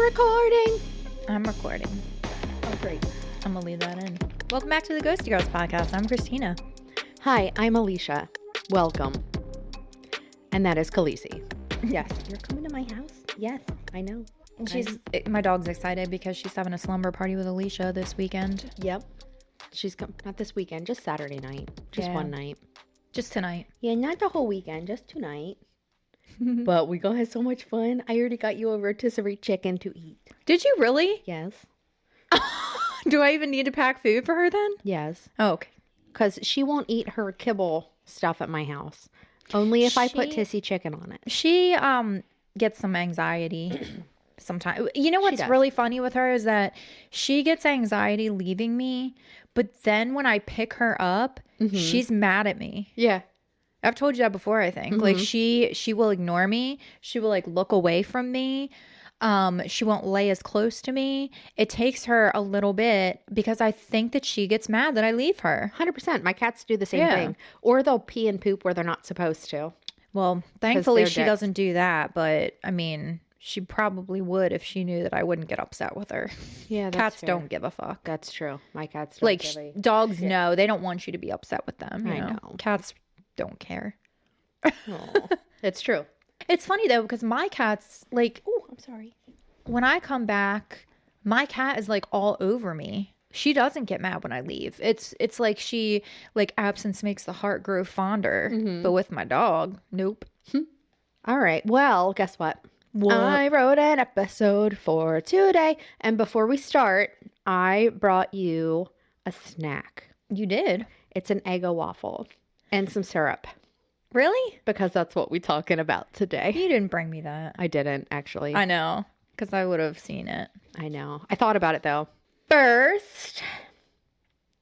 recording. I'm recording. Oh, great. I'm going to leave that in. Welcome back to the Ghosty Girls podcast. I'm Christina. Hi, I'm Alicia. Welcome. And that is Khaleesi. Yes. You're coming to my house? Yes, I know. And my dog's excited because she's having a slumber party with Alicia this weekend. Yep. She's not this weekend, just Saturday night. Just one night. Just tonight. Yeah, not the whole weekend, just tonight. But we gonna have so much fun. I already got you a rotisserie chicken to eat. Did you really? Yes. Do I even need to pack food for her then? Yes. Oh, okay. Because she won't eat her kibble stuff at my house. Only if I put tissy chicken on it. She gets some anxiety sometimes. You know what's really funny with her is that she gets anxiety leaving me, but then when I pick her up, she's mad at me. Yeah. I've told you that before, I think. Like she will ignore me. She will like look away from me. She won't lay as close to me. It takes her a little bit because I think that she gets mad that I leave her. 100%. My cats do the same thing. Or they'll pee and poop where they're not supposed to. Well, thankfully she doesn't do that. But I mean, she probably would if she knew that I wouldn't get upset with her. Yeah, that's cats fair. don't give a fuck. That's true. My cats don't like give a dogs know. They don't want you to be upset with them. I know. Cats don't care. Oh, it's true. It's funny though because my cats like. Oh, I'm sorry. When I come back, my cat is like all over me. She doesn't get mad when I leave. It's like she like absence makes the heart grow fonder. But with my dog, nope. All right. Well, guess what? I wrote an episode for today. And before we start, I brought you a snack. You did? It's an Eggo waffle and some syrup. Really? Because that's what we're talking about today. You didn't bring me that. I didn't, actually. I know. Because I would have seen it. I know. I thought about it, though. First,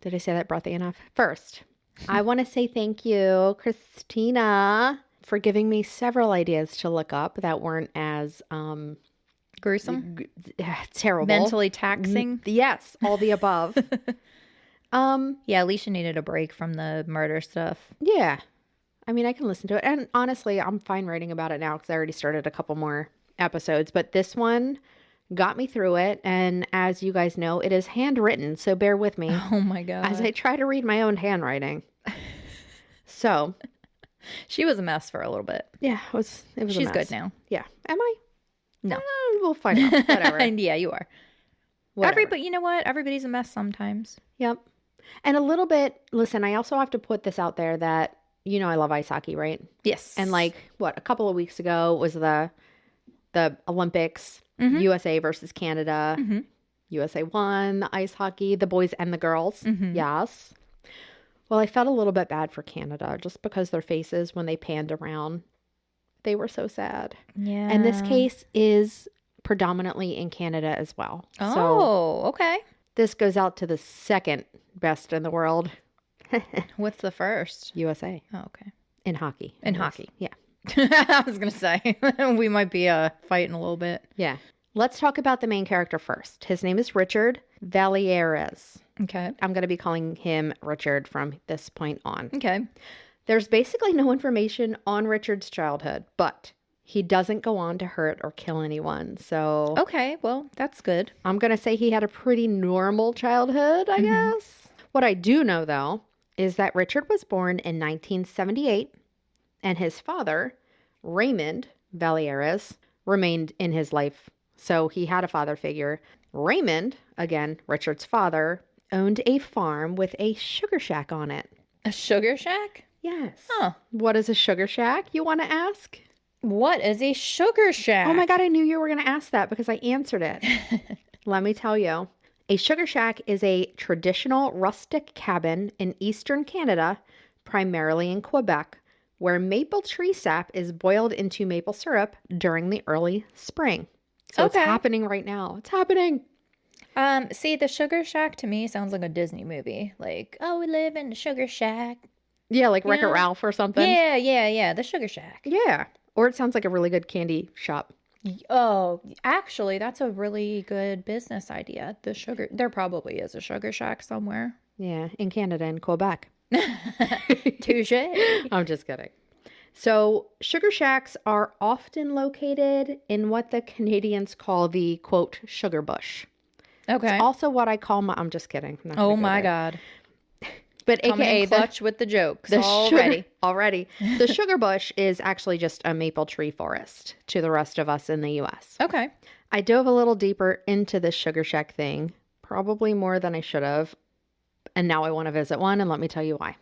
did I say that breathy enough? First, I want to say thank you, Christina, for giving me several ideas to look up that weren't as gruesome, terrible, mentally taxing. Yes, all the above. Yeah, Alicia needed a break from the murder stuff. Yeah. I mean, I can listen to it. And honestly, I'm fine writing about it now because I already started a couple more episodes. But this one got me through it. And as you guys know, it is handwritten. So bear with me. Oh, my God. As I try to read my own handwriting. So. She was a mess for a little bit. Yeah, it was a mess. She's good now. Yeah. Am I? No. We'll find out. Whatever. Yeah, you are. But you know what? Everybody's a mess sometimes. Yep. And a little bit, listen, I also have to put this out there that, you know, I love ice hockey, right? Yes. And like, a couple of weeks ago was the Olympics, USA versus Canada. USA won the ice hockey, the boys and the girls. Yes. Well, I felt a little bit bad for Canada just because their faces when they panned around, they were so sad. Yeah. And this case is predominantly in Canada as well. Oh, so okay. This goes out to the second best in the world. What's the first? USA. Oh, okay. In hockey. In hockey. Yeah. I was going to say, we might be fighting a little bit. Yeah. Let's talk about the main character first. His name is Richard Valieres. Okay. I'm going to be calling him Richard from this point on. Okay. There's basically no information on Richard's childhood, but he doesn't go on to hurt or kill anyone. So. Okay. Well, that's good. I'm going to say he had a pretty normal childhood, I guess. What I do know, though, is that Richard was born in 1978, and his father, Raymond Valieres, remained in his life. So he had a father figure. Raymond, again, Richard's father, owned a farm with a sugar shack on it. A sugar shack? Yes. Huh. What is a sugar shack, you want to ask? What is a sugar shack? Oh my God, I knew you were going to ask that because I answered it. Let me tell you. A sugar shack is a traditional rustic cabin in eastern Canada, primarily in Quebec, where maple tree sap is boiled into maple syrup during the early spring. So It's happening right now. It's happening. See, the sugar shack to me sounds like a Disney movie. Like, oh, we live in the sugar shack. Yeah, like Wreck-It Ralph or something. Yeah. The sugar shack. Yeah. Or it sounds like a really good candy shop. Oh, actually, that's a really good business idea. There probably is a sugar shack somewhere. Yeah, in Canada and Quebec. Touche. I'm just kidding. So sugar shacks are often located in what the Canadians call the, quote, sugar bush. Okay. Also what I call I'm just kidding. I'm not gonna Oh go my there. God. But Coming AKA in clutch with the jokes the already. Already. The sugar bush is actually just a maple tree forest to the rest of us in the U.S. Okay. I dove a little deeper into this sugar shack thing, probably more than I should have. And now I want to visit one, and let me tell you why.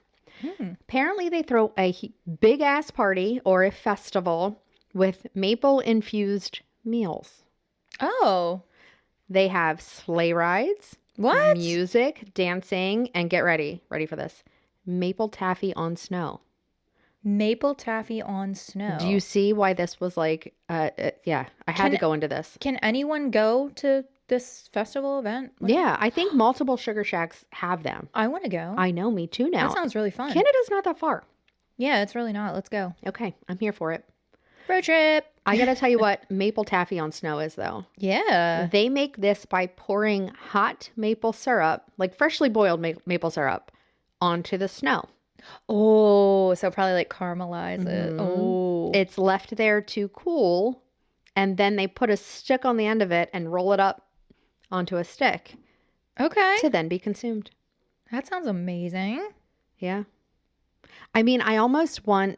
Apparently, they throw a big ass party or a festival with maple infused meals. Oh. They have sleigh rides, What? music, dancing, and get ready for this, maple taffy on snow. Maple taffy on snow. Do you see why this was like, yeah, I had to go into this. Can anyone go to this festival event? Yeah, I think multiple sugar shacks have them. I want to go. I know, me too now. That sounds really fun. Canada's not that far. Yeah, it's really not. Let's go. Okay, I'm here for it. Road trip. I gotta tell you what maple taffy on snow is, though. Yeah. They make this by pouring hot maple syrup, like freshly boiled maple syrup, onto the snow. Oh, so probably like caramelize it. Oh. It's left there to cool, and then they put a stick on the end of it and roll it up onto a stick Okay. to then be consumed. That sounds amazing. Yeah. I mean, I almost want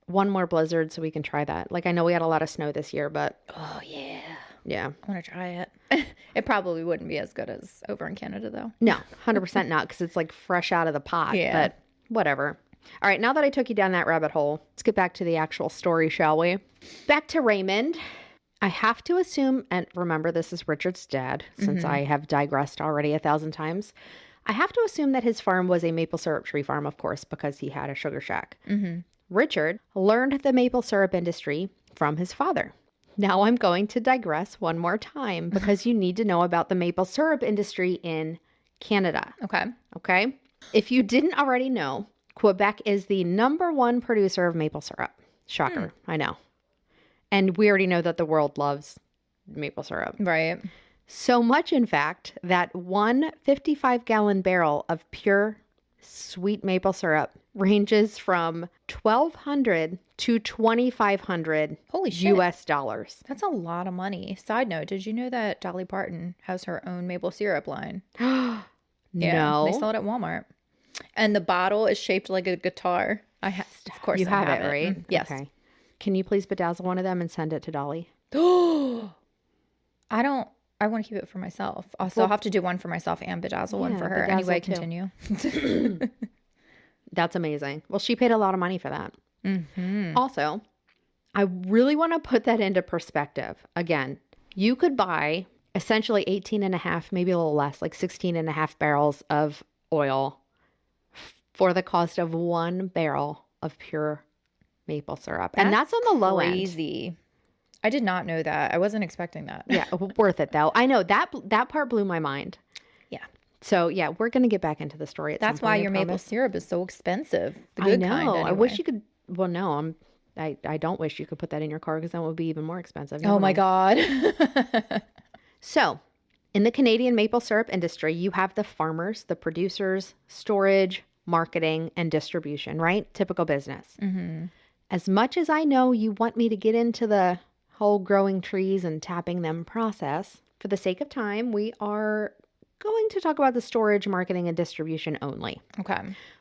one more blizzard so we can try that. Like, I know we had a lot of snow this year, but Oh, yeah. yeah. I want to try it. It probably wouldn't be as good as over in Canada, though. No, 100% not, because it's like fresh out of the pot. Yeah. But whatever. All right, now that I took you down that rabbit hole, let's get back to the actual story, shall we? Back to Raymond. I have to assume, and remember, this is Richard's dad, since I have digressed already 1,000 times. I have to assume that his farm was a maple syrup tree farm, of course, because he had a sugar shack. Richard learned the maple syrup industry from his father. Now I'm going to digress one more time because you need to know about the maple syrup industry in Canada. Okay. Okay? If you didn't already know, Quebec is the #1 producer of maple syrup. Shocker, I know. And we already know that the world loves maple syrup. Right. So much, in fact, that one 55-gallon barrel of pure sweet maple syrup ranges from $1,200 to $2,500 Holy shit. US dollars. That's a lot of money. Side note, did you know that Dolly Parton has her own maple syrup line? Yeah, No. they sell it at Walmart. And the bottle is shaped like a guitar. Of course, You I have it, right? Yes. Okay. Can you please bedazzle one of them and send it to Dolly? I want to keep it for myself. Also, I'll have to do one for myself and bedazzle one Yeah, for her. bedazzle Anyway, too. continue. That's amazing. Well, she paid a lot of money for that. Also, I really want to put that into perspective. Again, you could buy essentially 18 and a half, maybe a little less, like 16 and a half barrels of oil for the cost of one barrel of pure maple syrup. And that's on the low end. Crazy. I did not know that. I wasn't expecting that. Yeah, worth it though. I know that part blew my mind. Yeah. So yeah, we're going to get back into the story at That's some why point, I your maple promise. syrup is so expensive. The I good know. kind, I wish anyway. you could. Well, no, I don't wish you could put that in your car because that would be even more expensive. Oh Never my mind. God. So, in the Canadian maple syrup industry, you have the farmers, the producers, storage, marketing, and distribution, right? Typical business. As much as I know you want me to get into the whole growing trees and tapping them process, for the sake of time, we are going to talk about the storage, marketing, and distribution only. Okay.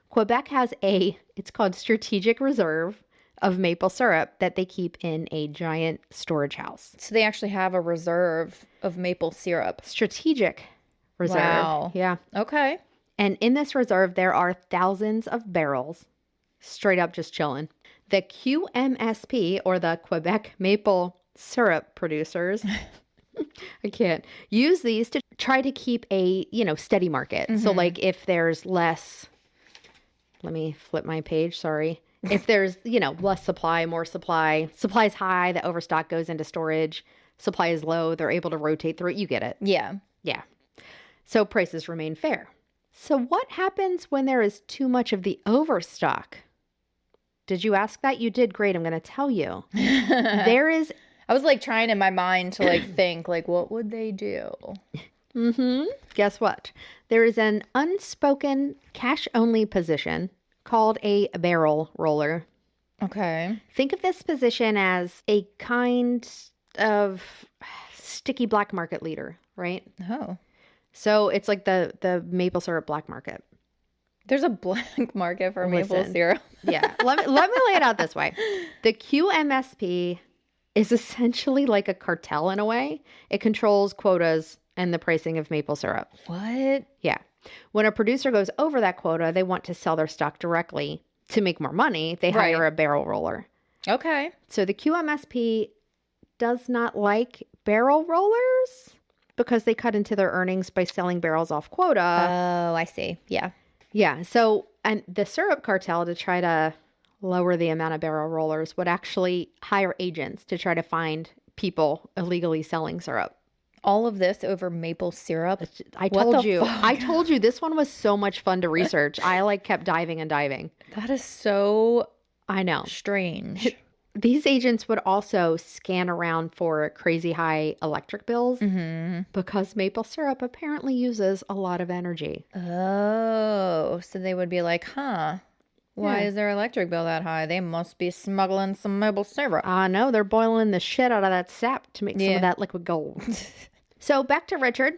Quebec has it's called strategic reserve of maple syrup that they keep in a giant storage house. So they actually have a reserve of maple syrup. Strategic reserve. Wow. Yeah. Okay. And in this reserve, there are thousands of barrels straight up just chilling. The QMSP, or the Quebec Maple Syrup Producers, I can't, use these to try to keep a, steady market. So like if there's less, let me flip my page, sorry. If there's, less supply, more supply, supply is high, the overstock goes into storage, supply is low, they're able to rotate through it. You get it. Yeah. Yeah. So prices remain fair. So what happens when there is too much of the overstock? Did you ask that? You did great. I'm going to tell you. There is... I was like trying in my mind to think what would they do? Guess what? There is an unspoken cash-only position called a barrel roller. Okay. Think of this position as a kind of sticky black market leader, right? Oh. So it's like the maple syrup black market. There's a black market for maple Listen. syrup. Yeah. Let me lay it out this way. The QMSP is essentially like a cartel in a way. It controls quotas and the pricing of maple syrup. What? Yeah. When a producer goes over that quota, they want to sell their stock directly. To make more money, they hire Right. a barrel roller. Okay. So the QMSP does not like barrel rollers because they cut into their earnings by selling barrels off quota. Oh, I see. Yeah. Yeah. So, and the syrup cartel, to try to lower the amount of barrel rollers, would actually hire agents to try to find people illegally selling syrup. All of this over maple syrup. I What told the you. fuck? I told you this one was so much fun to research. I like kept diving and diving. That is so I know. strange. These agents would also scan around for crazy high electric bills because maple syrup apparently uses a lot of energy. Oh, so they would be like, huh, why Yeah. is their electric bill that high? They must be smuggling some maple syrup. I know, they're boiling the shit out of that sap to make some Yeah. of that liquid gold. So back to Richard.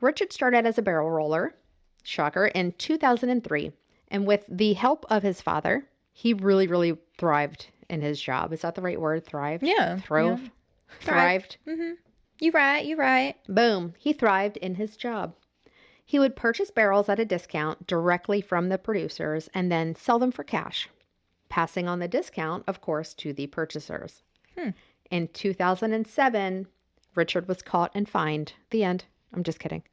Richard started as a barrel roller, shocker, in 2003. And with the help of his father, he really, really thrived in his job. Is that the right word? Thrived? Yeah. Throve? Yeah. Thrived? You right. Boom. He thrived in his job. He would purchase barrels at a discount directly from the producers and then sell them for cash, passing on the discount, of course, to the purchasers. In 2007, Richard was caught and fined. The end. I'm just kidding.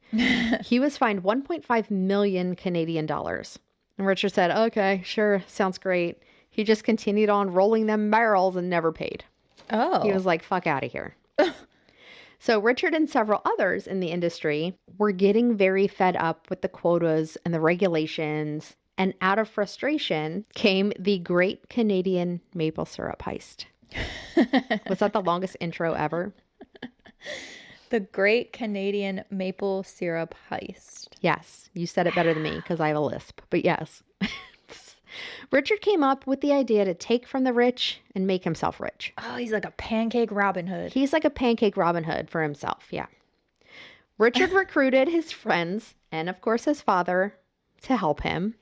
He was fined 1.5 million Canadian dollars. And Richard said, okay, sure, sounds great. He just continued on rolling them barrels and never paid. Oh. He was like, fuck out of here. So Richard and several others in the industry were getting very fed up with the quotas and the regulations. And out of frustration came the Great Canadian Maple Syrup Heist. Was that the longest intro ever? The Great Canadian Maple Syrup Heist. Yes, you said it better than me because I have a lisp. But yes. Richard came up with the idea to take from the rich and make himself rich. Oh, he's like a pancake Robin Hood. He's like a pancake Robin Hood for himself, yeah. Richard recruited his friends and, of course, his father to help him.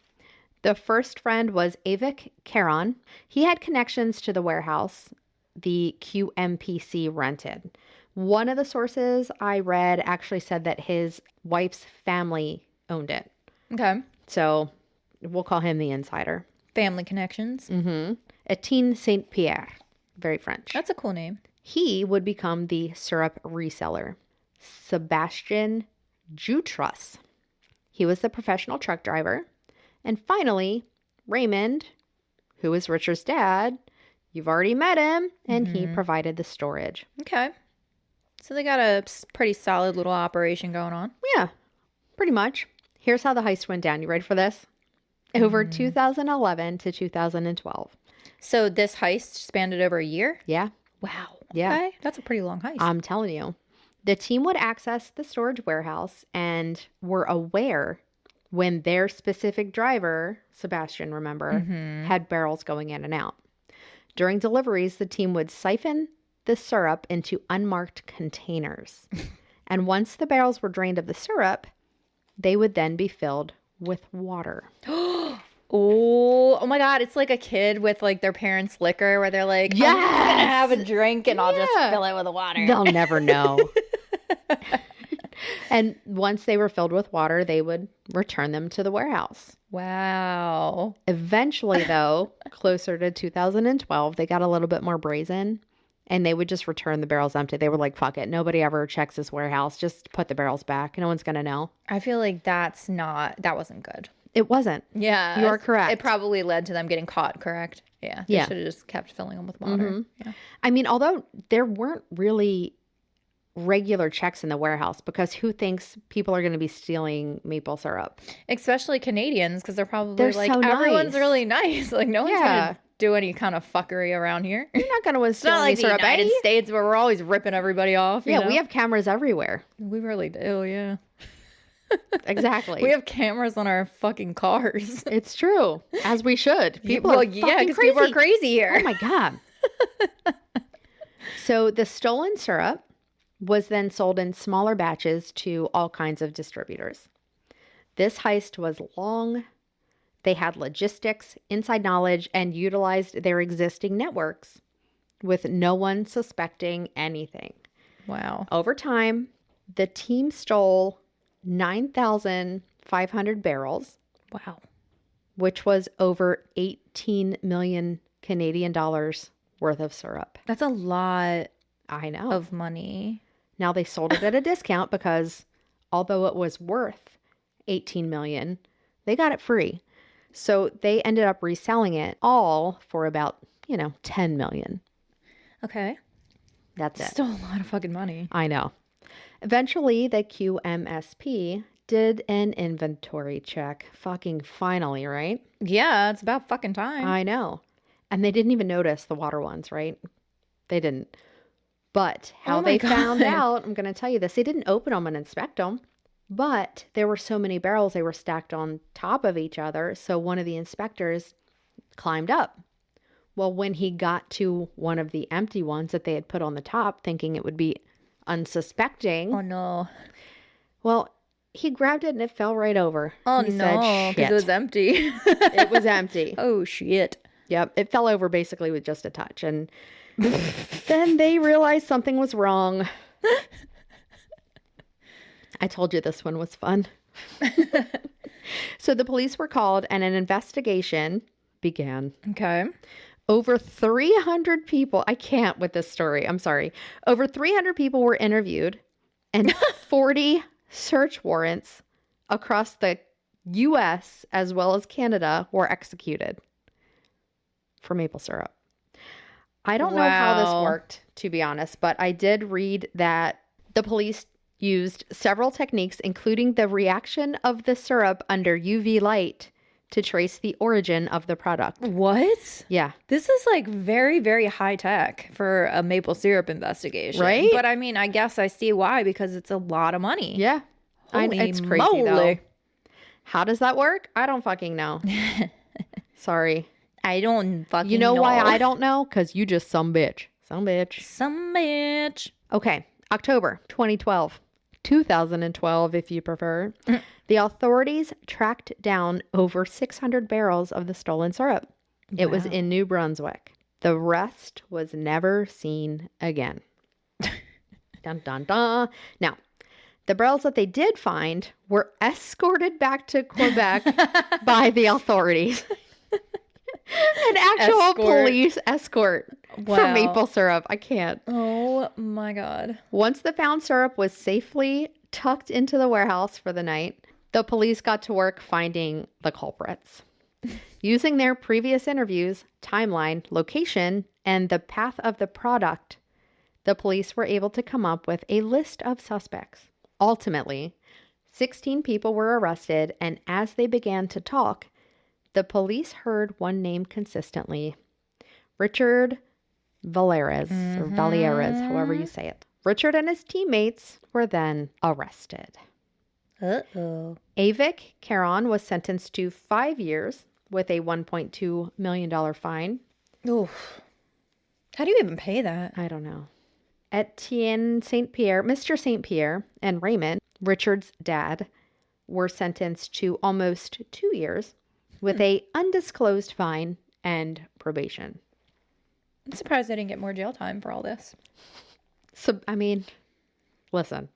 The first friend was Avik Caron. He had connections to the warehouse the QMPC rented. One of the sources I read actually said that his wife's family owned it. Okay. So we'll call him the insider. Family connections. Etienne Saint Pierre. Very French. That's a cool name. He would become the syrup reseller. Sebastian Jutras. He was the professional truck driver. And finally, Raymond, who is Richard's dad. You've already met him. And he provided the storage. Okay. So they got a pretty solid little operation going on. Yeah, pretty much. Here's how the heist went down. You ready for this? Over 2011 to 2012. So this heist spanned it over a year? Yeah, Wow. Yeah. Okay. That's a pretty long heist. I'm telling you. The team would access the storage warehouse and were aware when their specific driver, Sebastian, remember, had barrels going in and out. During deliveries, the team would siphon the syrup into unmarked containers. And once the barrels were drained of the syrup, they would then be filled with water. Oh my God. It's like a kid with like their parents' liquor where they're like, I'm just going to Yes! have a drink and I'll just Yeah. fill it with water. They'll never know. And once they were filled with water, they would return them to the warehouse. Wow. Eventually, though, closer to 2012, they got a little bit more brazen and they would just return the barrels empty. They were like, fuck it. Nobody ever checks this warehouse. Just put the barrels back. No one's going to know. I feel like that wasn't good. It wasn't. Yeah. You are correct. It probably led to them getting caught, correct? Yeah. They Yeah. should have just kept filling them with water. Yeah. I mean, although there weren't really regular checks in the warehouse because who thinks people are going to be stealing maple syrup? Especially Canadians, because they're probably They're like, so everyone's nice. really nice. Like, no one's Yeah. going to do any kind of fuckery around here. You're not going to It's steal not like the syrup, United eh? States where we're always ripping everybody off. you Yeah, know? we have cameras everywhere. We really do, yeah. Exactly. We have cameras on our fucking cars. It's true. As we should. People are yeah, fucking because crazy. people are crazy here. Oh my God. So the stolen syrup was then sold in smaller batches to all kinds of distributors. This heist was long. They had logistics, inside knowledge, and utilized their existing networks with no one suspecting anything. Wow. Over time, the team stole 9,500 barrels. Wow. Which was over 18 million Canadian dollars worth of syrup. That's a lot I know. of money. Now they sold it at a discount because although it was worth 18 million, they got it free. So they ended up reselling it all for about, 10 million. Okay. That's it. Still a lot of fucking money. I know. Eventually, the QMSP did an inventory check. Fucking finally, right? Yeah, it's about fucking time. I know. And they didn't even notice the water ones, right? They didn't. But how they found out, I'm going to tell you this. They didn't open them and inspect them. But there were so many barrels, they were stacked on top of each other. So one of the inspectors climbed up. Well, when he got to one of the empty ones that they had put on the top, thinking it would be unsuspecting. Oh, no. Well, he grabbed it and it fell right over. Oh, He no, said, because it was empty. It was empty. Oh, shit. Yep, it fell over basically with just a touch. And then they realized something was wrong. I told you this one was fun. So the police were called and an investigation began. Okay. Over 300 people, I can't with this story, I'm sorry. Over 300 people were interviewed and 40 search warrants across the U.S. as well as Canada were executed for maple syrup. I don't know how this worked, to be honest, but I did read that the police used several techniques, including the reaction of the syrup under UV light to trace the origin of the product. What? Yeah. This is like very, very high tech for a maple syrup investigation. Right? But I mean, I guess I see why, because it's a lot of money. Yeah. It's crazy though. How does that work? I don't fucking know. Sorry. I don't fucking know. You know why I don't know? Because you just some bitch. Some bitch. Some bitch. Okay. October 2012. 2012, if you prefer. The authorities tracked down over 600 barrels of the stolen syrup. It was in New Brunswick. The rest was never seen again. Dun, dun, dun. Now, the barrels that they did find were escorted back to Quebec by the authorities. An actual police escort for maple syrup. I can't. Oh my God. Once the found syrup was safely tucked into the warehouse for the night, the police got to work finding the culprits. Using their previous interviews, timeline, location, and the path of the product, the police were able to come up with a list of suspects. Ultimately, 16 people were arrested, and as they began to talk, the police heard one name consistently. Richard Valerius, or Valerius, however you say it. Richard and his teammates were then arrested. Uh-oh. Avik Caron was sentenced to 5 years with a $1.2 million fine. Oof. How do you even pay that? I don't know. Etienne St. Pierre, Mr. St. Pierre, and Raymond, Richard's dad, were sentenced to almost 2 years with a undisclosed fine and probation. I'm surprised I didn't get more jail time for all this. So, I mean, listen,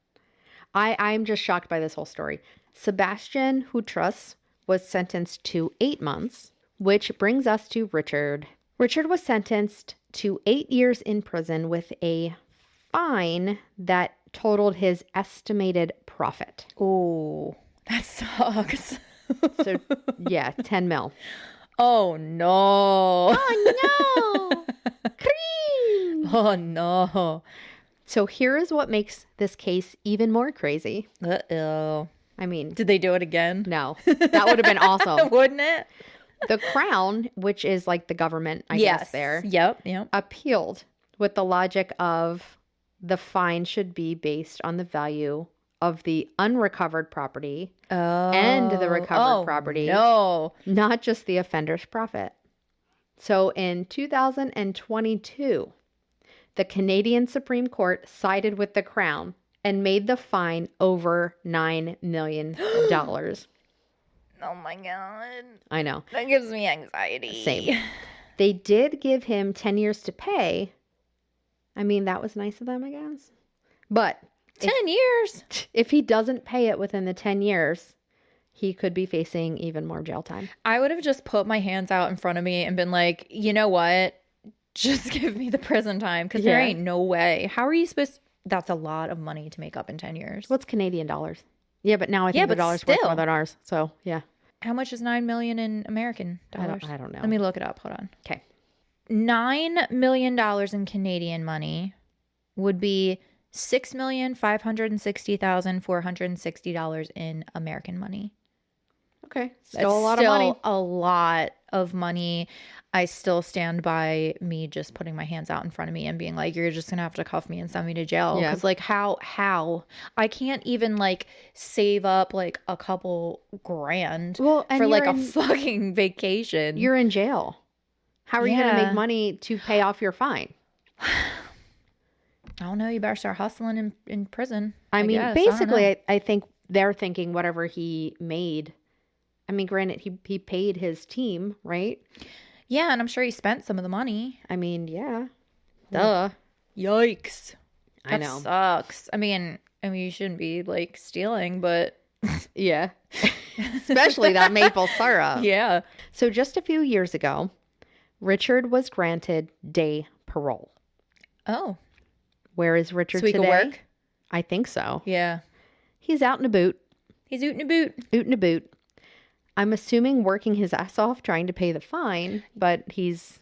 I'm just shocked by this whole story. Sebastian Hutrus was sentenced to 8 months, which brings us to Richard. Richard was sentenced to 8 years in prison with a fine that totaled his estimated profit. Oh, that sucks. So, yeah, 10 mil. Oh, no. Oh, no. Cream. Oh, no. So here is what makes this case even more crazy. Uh-oh. I mean, Did they do it again? no, that would have been awesome. Wouldn't it? The Crown, which is like the government, I guess there, Yep. appealed with the logic of the fine should be based on the value of the unrecovered property and the recovered property, no. not just the offender's profit. So in 2022, the Canadian Supreme Court sided with the Crown and made the fine over $9 million. Oh my God. I know. That gives me anxiety. Same. They did give him 10 years to pay. I mean, that was nice of them, I guess. But 10 years? If he doesn't pay it within the 10 years, he could be facing even more jail time. I would have just put my hands out in front of me and been like, you know what? Just give me the prison time because there ain't no way. How are you supposed to? That's a lot of money to make up in 10 years. What's Canadian dollars? Yeah, but now I think the dollar's worth more than ours. So, yeah. How much is $9 million in American dollars? I don't know. Let me look it up. Hold on. Okay. $9 million in Canadian money would be $6,560,460 in American money. Okay. That's still a lot of money. A lot of money. I still stand by me just putting my hands out in front of me and being like, you're just going to have to cuff me and send me to jail. Yeah. Because, like, how? I can't even, like, save up, like, a couple grand for, like, a fucking vacation. You're in jail. How are you going to make money to pay off your fine? I don't know. You better start hustling in prison. I mean, basically, I think they're thinking whatever he made. I mean, granted, he paid his team, right? Yeah, and I'm sure he spent some of the money. I mean, yeah. Duh. Yikes. I know. Sucks. I mean, you shouldn't be, like, stealing, but... Yeah. Especially that maple syrup. Yeah. So just a few years ago, Richard was granted day parole. Oh. Where is Richard so he today? Could work? I think so. Yeah. He's out and about. He's oot and a boot. Oot and a boot. I'm assuming working his ass off trying to pay the fine, but he's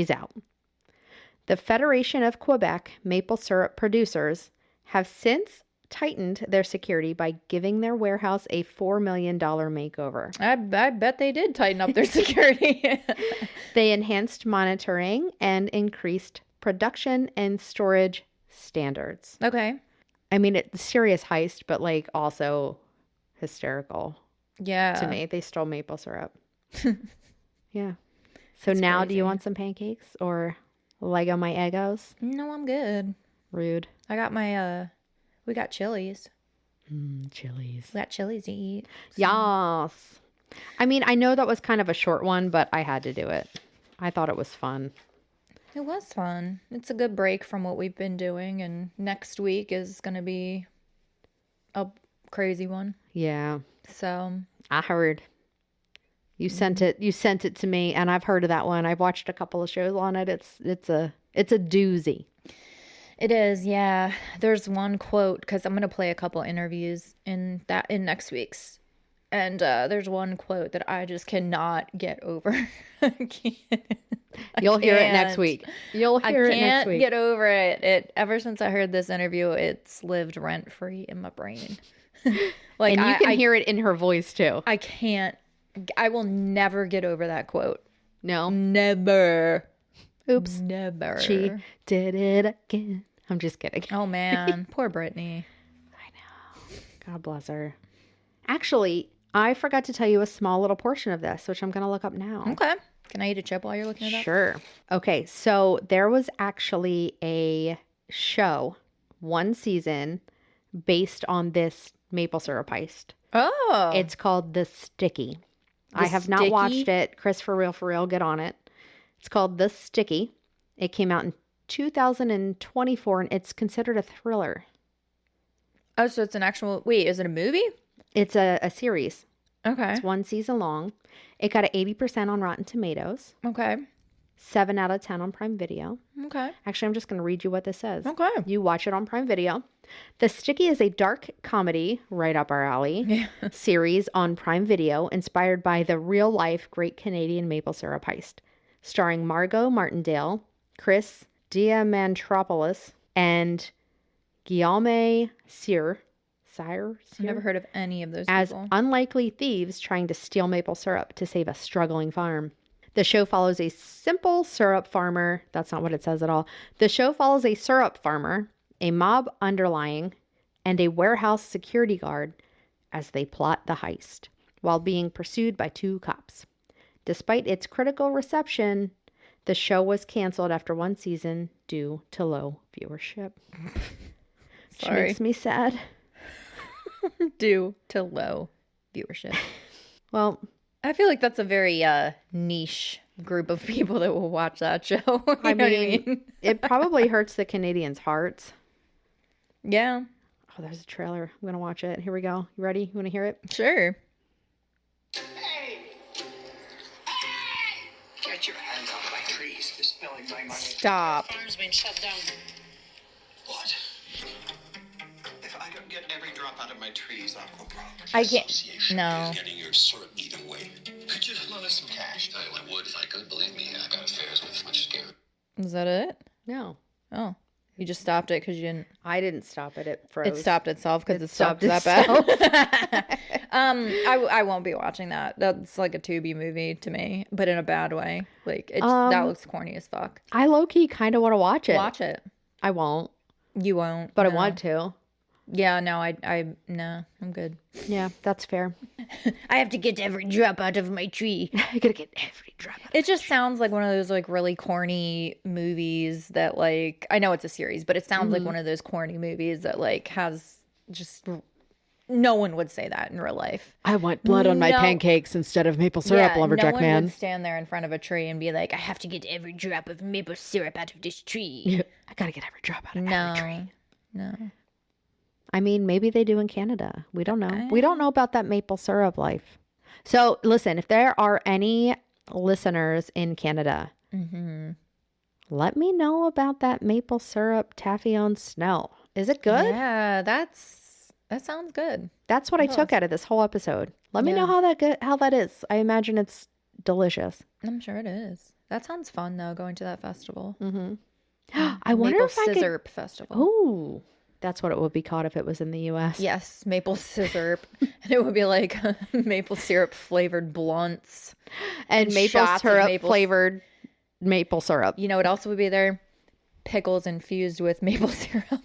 out. The Federation of Quebec maple syrup producers have since tightened their security by giving their warehouse a $4 million makeover. I bet they did tighten up their security. They enhanced monitoring and increased production and storage standards. Okay. I mean, it's a serious heist, but like also hysterical. Yeah. To me, they stole maple syrup. Yeah. So That's now crazy. Do you want some pancakes or Lego my Eggos? No, I'm good. Rude. I got my, we got chilies. Chilies. We got chilies to eat. So. Yes. I mean, I know that was kind of a short one, but I had to do it. I thought it was fun. It was fun. It's a good break from what we've been doing. And next week is going to be a crazy one. Yeah. So I heard. You sent it to me, and I've heard of that one. I've watched a couple of shows on it. It's a doozy. It is, yeah. There's one quote because I'm gonna play a couple interviews in next week's, and there's one quote that I just cannot get over. You'll hear it next week. I can't get over it. Ever since I heard this interview, it's lived rent free in my brain. Like, and you can hear it in her voice too. I can't. I will never get over that quote. No, never. Oops, never. She did it again. I'm just kidding. Oh man, poor Brittany. I know. God bless her. Actually, I forgot to tell you a small little portion of this, which I'm going to look up now. Okay. Can I eat a chip while you're looking at that? Sure. Okay, so there was actually a show, one season, based on this maple syrup heist. Oh. It's called The Sticky. I have not watched it. Chris, for real, get on it. It's called The Sticky. It came out in 2024, and it's considered a thriller. Oh, so it's an actual... Wait, is it a movie? It's a series. Okay. It's one season long. It got an 80% on Rotten Tomatoes. Okay. 7 out of 10 on Prime Video. Okay. Actually, I'm just going to read you what this says. Okay. You watch it on Prime Video. The Sticky is a dark comedy, right up our alley, series on Prime Video inspired by the real-life Great Canadian Maple Syrup Heist, starring Margot Martindale, Chris Diamantropoulos, and Guillaume Cyr. Never heard of any of those as people. Unlikely thieves trying to steal maple syrup to save a struggling farm. The show follows a simple syrup farmer. That's not what it says at all. The show follows a syrup farmer, a mob underlying, and a warehouse security guard as they plot the heist while being pursued by 2 cops. Despite its critical reception, the show was canceled after 1 season due to low viewership. Which makes me sad. Due to low viewership. Well, I feel like that's a very niche group of people that will watch that show. I mean, it probably hurts the Canadians' hearts. Yeah. Oh, there's a trailer. I'm going to watch it. Here we go. You ready? You want to hear it? Sure. Hey! Get your hands off my trees. You're spilling my money. Stop. Farm's been shut down. What? If I don't get every drop out of my trees, I'll go broke. I can't. Association No. is getting your syrup either way. Could you loan us some cash? I would if I could. Believe me, I got affairs with as much scare. Is that it? No. Oh. You just stopped it because you didn't. I didn't stop it. It froze. It stopped itself because it stopped stopped that bad. I won't be watching that. That's like a Tubi movie to me, but in a bad way. Like that looks corny as fuck. I low-key kind of want to watch it. Watch it. I won't, You won't. but no. I want to. Yeah, no, no, I'm good. Yeah, that's fair. I have to get every drop out of my tree. I gotta get every drop out. It just sounds like one of those like really corny movies that like, I know it's a series, but it sounds like one of those corny movies that like has just, no one would say that in real life. I want blood on my No. pancakes instead of maple syrup, lumberjack no one man. would stand there in front of a tree and be like, I have to get every drop of maple syrup out of this tree. Yeah, I gotta get every drop out of every tree. No. I mean, maybe they do in Canada. We don't know. We don't know about that maple syrup life. So listen, if there are any listeners in Canada, let me know about that maple syrup taffy on snow. Is it good? Yeah, that sounds good. That's what I took out of this whole episode. Let me know how that is. I imagine it's delicious. I'm sure it is. That sounds fun though, going to that festival. I wonder Maple if I could. Sizzurp Festival. Ooh, that's what it would be called if it was in the U.S. Yes, maple sizzurp. And it would be like maple syrup flavored blunts. and maple shots of syrup maple- flavored maple syrup You know what else would be there? Pickles infused with maple syrup.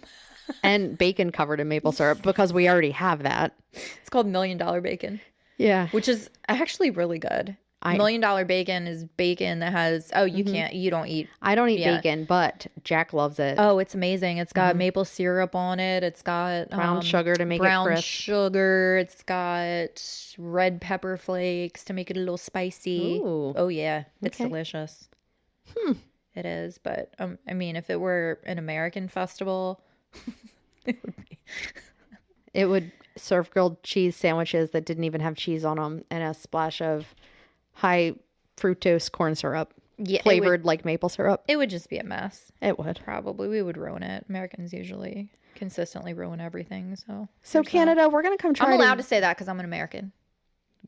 and bacon covered in maple syrup because we already have that. It's called $1 Million Bacon, Yeah. which is actually really good. $1 Million Bacon is bacon that has, you don't eat. I don't eat Yeah. bacon, but Jack loves it. Oh, it's amazing. It's got maple syrup on it. It's got Brown sugar to make it brown crisp. sugar. It's got red pepper flakes to make it a little spicy. Ooh. Oh yeah, it's Okay. delicious. It is, but I mean, if it were an American festival, it would be. It would serve grilled cheese sandwiches that didn't even have cheese on them and a splash of high fructose corn syrup Yeah, flavored like maple syrup. It would just be a mess. It would. Probably we would ruin it. Americans usually consistently ruin everything. So So Canada, we're going to come try I'm allowed to say that because I'm an American.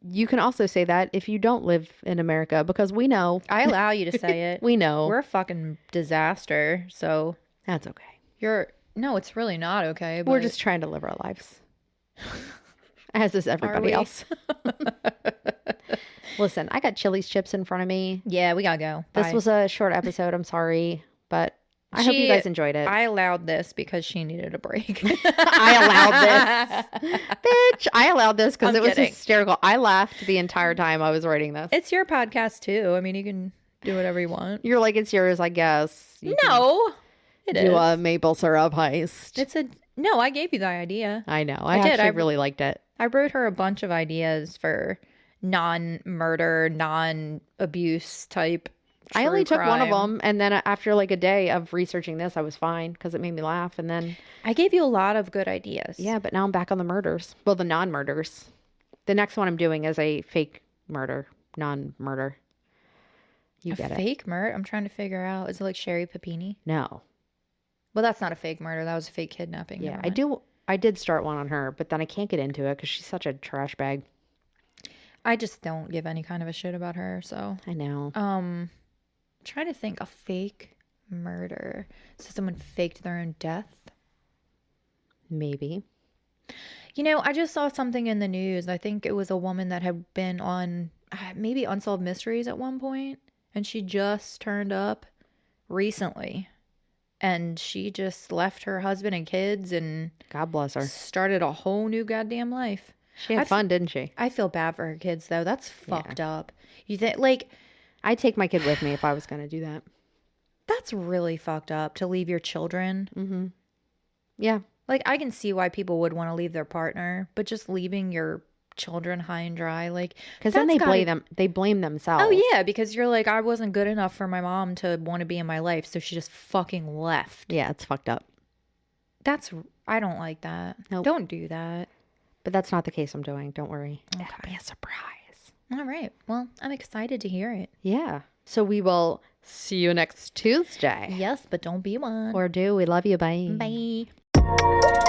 You can also say that if you don't live in America because we know. I allow you to say it. We know. We're a fucking disaster. So That's okay. no, it's really not okay. But We're just trying to live our lives. As is everybody we? else. Listen, I got Chili's chips in front of me. yeah, we gotta go. This Bye. was a short episode. I'm sorry, but I hope you guys enjoyed it. I allowed this because she needed a break. I allowed this. Bitch, I allowed this because I'm it was kidding. hysterical. I laughed the entire time I was writing this. It's your podcast too. I mean, you can do whatever you want. You're like, it's yours, I guess. You No, it can is. do a maple syrup heist. No. I gave you the idea. I know. I did. actually I- really liked it. I wrote her a bunch of ideas for non-murder, non-abuse type. I only true took one of crime. them, and then after like a day of researching this, I was fine because it made me laugh. And then, I gave you a lot of good ideas. yeah, but now I'm back on the murders. Well, the non-murders. The next one I'm doing is a fake murder, non-murder. You A get it? fake murder? I'm trying to figure out. Is it like Sherry Papini? No. Well, that's not a fake murder. That was a fake kidnapping. Yeah, Never I mind. do. I did start one on her, but then I can't get into it because she's such a trash bag. I just don't give any kind of a shit about her. So, I know. trying to think a fake murder. So someone faked their own death. Maybe. You know, I just saw something in the news. I think it was a woman that had been on maybe Unsolved Mysteries at one point, and she just turned up recently and she just left her husband and kids and God bless her. started a whole new goddamn life. She had fun, didn't she? I feel bad for her kids though. That's fucked up. You think like I'd take my kid with me if I was going to do that. that's really fucked up to leave your children. Mm-hmm. Yeah. Like I can see why people would want to leave their partner, but just leaving your children high and dry, like Because then they blame themselves. Oh yeah, because you're like, I wasn't good enough for my mom to want to be in my life, so she just fucking left. Yeah, it's fucked up. I don't like that. Nope. Don't do that. But that's not the case I'm doing. Don't worry. Okay. It'll be a surprise. All right. Well, I'm excited to hear it. Yeah. So we will see you next Tuesday. Yes, but don't be one. Or do. We love you. Bye. Bye.